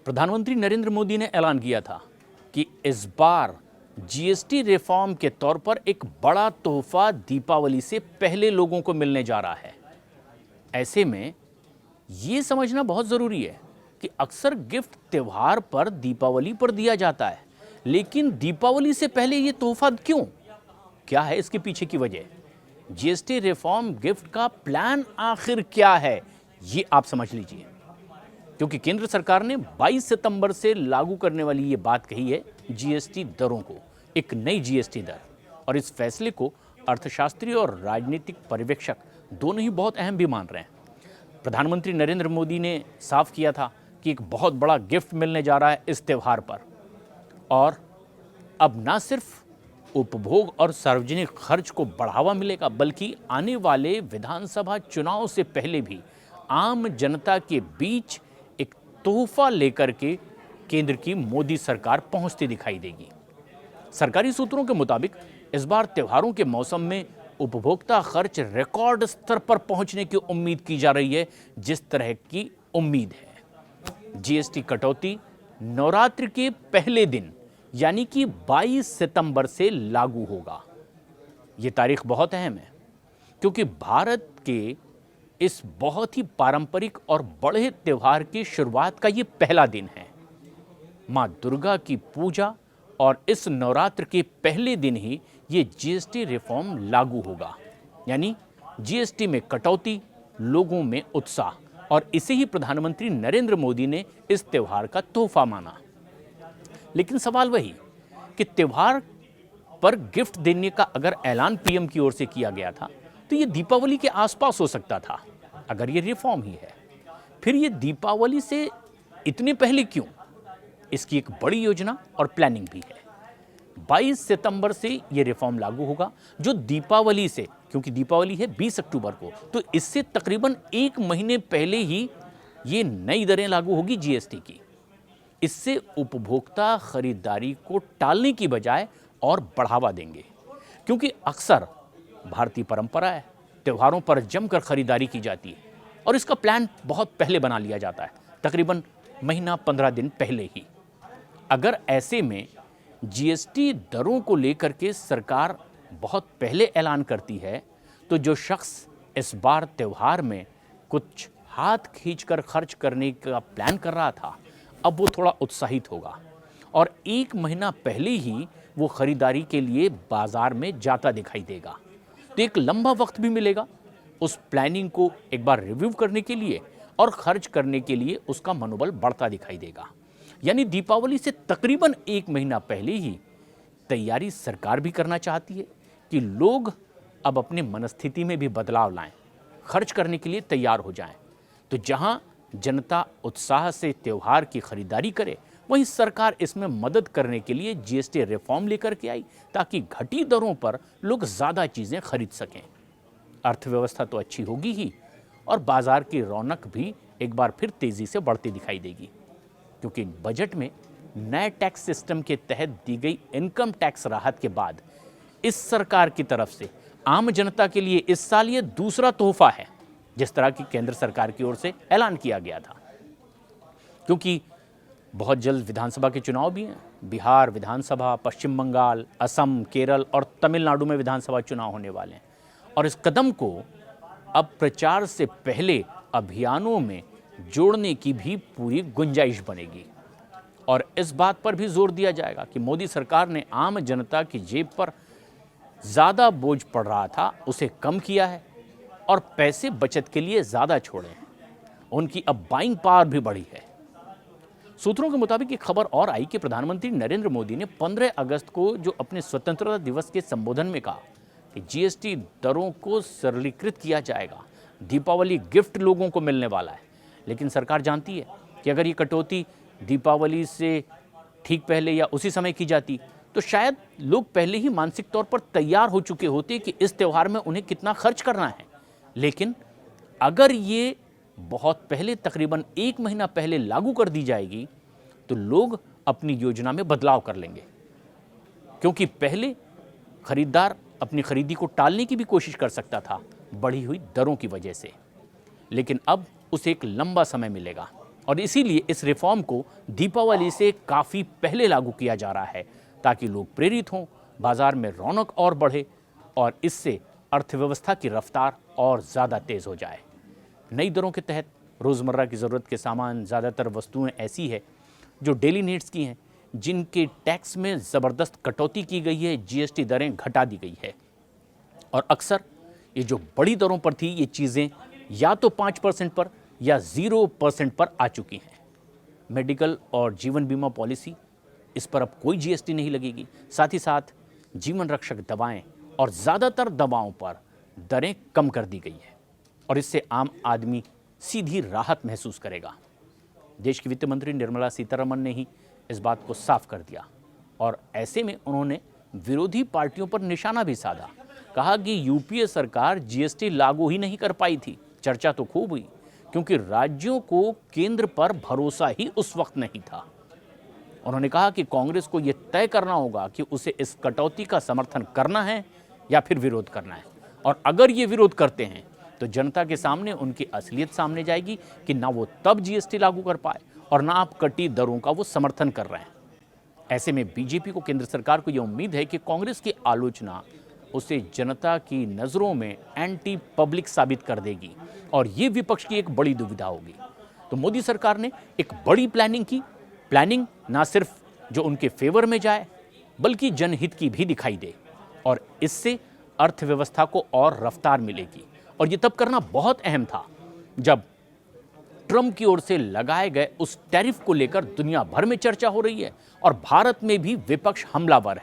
प्रधानमंत्री नरेंद्र मोदी ने ऐलान किया था कि इस बार जीएसटी रिफॉर्म के तौर पर एक बड़ा तोहफा दीपावली से पहले लोगों को मिलने जा रहा है। ऐसे में ये समझना बहुत ज़रूरी है कि अक्सर गिफ्ट त्यौहार पर दीपावली पर दिया जाता है, लेकिन दीपावली से पहले ये तोहफा क्यों? क्या है इसके पीछे की वजह? जीएसटी रिफॉर्म गिफ्ट का प्लान आखिर क्या है, ये आप समझ लीजिए। क्योंकि केंद्र सरकार ने 22 सितंबर से लागू करने वाली ये बात कही है जीएसटी दरों को, एक नई जीएसटी दर। और इस फैसले को अर्थशास्त्री और राजनीतिक पर्यवेक्षक दोनों ही बहुत अहम भी मान रहे हैं। प्रधानमंत्री नरेंद्र मोदी ने साफ किया था कि एक बहुत बड़ा गिफ्ट मिलने जा रहा है इस त्यौहार पर, और अब ना सिर्फ उपभोग और सार्वजनिक खर्च को बढ़ावा मिलेगा, बल्कि आने वाले विधानसभा चुनाव से पहले भी आम जनता के बीच एक तोहफा लेकर के केंद्र की मोदी सरकार पहुंचती दिखाई देगी। सरकारी सूत्रों के मुताबिक इस बार त्योहारों के मौसम में उपभोक्ता खर्च रिकॉर्ड स्तर पर पहुंचने की उम्मीद की जा रही है, जिस तरह की उम्मीद है। जीएसटी कटौती नवरात्र के पहले दिन यानी कि 22 सितंबर से लागू होगा। ये तारीख बहुत अहम है क्योंकि भारत के इस बहुत ही पारंपरिक और बड़े त्यौहार की शुरुआत का ये पहला दिन है। मां दुर्गा की पूजा और इस नवरात्र के पहले दिन ही ये जीएसटी रिफॉर्म लागू होगा, यानी जीएसटी में कटौती, लोगों में उत्साह, और इसे ही प्रधानमंत्री नरेंद्र मोदी ने इस त्यौहार का तोहफा माना। लेकिन सवाल वही कि त्यौहार पर गिफ्ट देने का अगर ऐलान पीएम की ओर से किया गया था तो ये दीपावली के आसपास हो सकता था। अगर ये रिफॉर्म ही है, फिर ये दीपावली से इतने पहले क्यों? इसकी एक बड़ी योजना और प्लानिंग भी है। 22 सितंबर से ये रिफॉर्म लागू होगा, जो दीपावली से, क्योंकि दीपावली है 20 अक्टूबर को, तो इससे तकरीबन एक महीने पहले ही ये नई दरें लागू होगी जीएसटी की। इससे उपभोक्ता खरीदारी को टालने की बजाय और बढ़ावा देंगे, क्योंकि अक्सर भारतीय परंपरा है, त्योहारों पर जमकर खरीदारी की जाती है और इसका प्लान बहुत पहले बना लिया जाता है, तकरीबन महीना 15 दिन पहले ही। अगर ऐसे में जीएसटी दरों को लेकर के सरकार बहुत पहले ऐलान करती है, तो जो शख्स इस बार त्यौहार में कुछ हाथ खींचकर खर्च करने का प्लान कर रहा था, अब वो थोड़ा उत्साहित होगा और एक महीना पहले ही वो खरीदारी के लिए बाजार में जाता दिखाई देगा। तो एक लंबा वक्त भी मिलेगा उस प्लानिंग को एक बार रिव्यू करने के लिए, और खर्च करने के लिए उसका मनोबल बढ़ता दिखाई देगा। यानी दीपावली से तकरीबन एक महीना पहले ही तैयारी सरकार भी करना चाहती है कि लोग अब अपने मनस्थिति में भी बदलाव लाएं, खर्च करने के लिए तैयार हो जाएं। तो जहां जनता उत्साह से त्यौहार की खरीदारी करे, वहीं सरकार इसमें मदद करने के लिए जीएसटी रिफॉर्म लेकर के आई, ताकि घटी दरों पर लोग ज़्यादा चीज़ें खरीद सकें। अर्थव्यवस्था तो अच्छी होगी ही, और बाजार की रौनक भी एक बार फिर तेज़ी से बढ़ती दिखाई देगी, क्योंकि बजट में नए टैक्स सिस्टम के तहत दी गई इनकम टैक्स राहत के बाद इस सरकार की तरफ से आम जनता के लिए इस साल ये दूसरा तोहफा है, जिस तरह की केंद्र सरकार की ओर से ऐलान किया गया था। क्योंकि बहुत जल्द विधानसभा के चुनाव भी हैं। बिहार विधानसभा, पश्चिम बंगाल, असम, केरल और तमिलनाडु में विधानसभा चुनाव होने वाले हैं, और इस कदम को अब प्रचार से पहले अभियानों में जोड़ने की भी पूरी गुंजाइश बनेगी। और इस बात पर भी जोर दिया जाएगा कि मोदी सरकार ने आम जनता की जेब पर ज़्यादा बोझ पड़ रहा था, उसे कम किया है और पैसे बचत के लिए ज़्यादा छोड़े हैं। उनकी अब बाइंग पावर भी बढ़ी है। सूत्रों के मुताबिक एक खबर और आई कि प्रधानमंत्री नरेंद्र मोदी ने 15 अगस्त को जो अपने स्वतंत्रता दिवस के संबोधन में कहा कि जीएसटी दरों को सरलीकृत किया जाएगा, दीपावली गिफ्ट लोगों को मिलने वाला है। लेकिन सरकार जानती है कि अगर ये कटौती दीपावली से ठीक पहले या उसी समय की जाती, तो शायद लोग पहले ही मानसिक तौर पर तैयार हो चुके होते कि इस त्यौहार में उन्हें कितना खर्च करना है। लेकिन अगर ये बहुत पहले, तकरीबन एक महीना पहले लागू कर दी जाएगी, तो लोग अपनी योजना में बदलाव कर लेंगे, क्योंकि पहले खरीदार अपनी खरीदी को टालने की भी कोशिश कर सकता था बढ़ी हुई दरों की वजह से, लेकिन अब उसे एक लंबा समय मिलेगा और इसीलिए इस रिफॉर्म को दीपावली से काफ़ी पहले लागू किया जा रहा है ताकि लोग प्रेरित हों, बाजार में रौनक और बढ़े और इससे अर्थव्यवस्था की रफ्तार और ज़्यादा तेज़ हो जाए। नई दरों के तहत रोज़मर्रा की ज़रूरत के सामान, ज़्यादातर वस्तुएं ऐसी है जो डेली नीड्स की हैं, जिनके टैक्स में ज़बरदस्त कटौती की गई है, जीएसटी दरें घटा दी गई है। और अक्सर ये जो बड़ी दरों पर थी, ये चीज़ें या तो 5% पर या 0% पर आ चुकी हैं। मेडिकल और जीवन बीमा पॉलिसी, इस पर अब कोई जीएसटी नहीं लगेगी। साथ ही साथ जीवन रक्षक दवाएं और ज़्यादातर दवाओं पर दरें कम कर दी गई है और इससे आम आदमी सीधी राहत महसूस करेगा। देश की वित्त मंत्री निर्मला सीतारमण ने ही इस बात को साफ कर दिया और ऐसे में उन्होंने विरोधी पार्टियों पर निशाना भी साधा। कहा कि यूपीए सरकार जीएसटी लागू ही नहीं कर पाई थी। चर्चा तो खूब हुई क्योंकि राज्यों को केंद्र पर भरोसा ही उस वक्त नहीं था। उन्होंने कहा कि कांग्रेस को यह तय करना होगा कि उसे इस कटौती का समर्थन करना है या फिर विरोध करना है, और अगर ये विरोध करते हैं तो जनता के सामने उनकी असलियत सामने जाएगी कि ना वो तब जीएसटी लागू कर पाए और ना आप कटी दरों का वो समर्थन कर रहे हैं। ऐसे में बीजेपी को केंद्र सरकार को यह उम्मीद है कि कांग्रेस की आलोचना उसे जनता की नज़रों में एंटी पब्लिक साबित कर देगी और ये विपक्ष की एक बड़ी दुविधा होगी। तो मोदी सरकार ने एक बड़ी प्लानिंग की। प्लानिंग ना सिर्फ जो उनके फेवर में जाए बल्कि जनहित की भी दिखाई दे और इससे अर्थव्यवस्था को और रफ्तार मिलेगी। और ये तब करना बहुत अहम था जब ट्रंप की ओर से लगाए गए उस टैरिफ को लेकर दुनिया भर में चर्चा हो रही है और भारत में भी विपक्ष हमलावर है।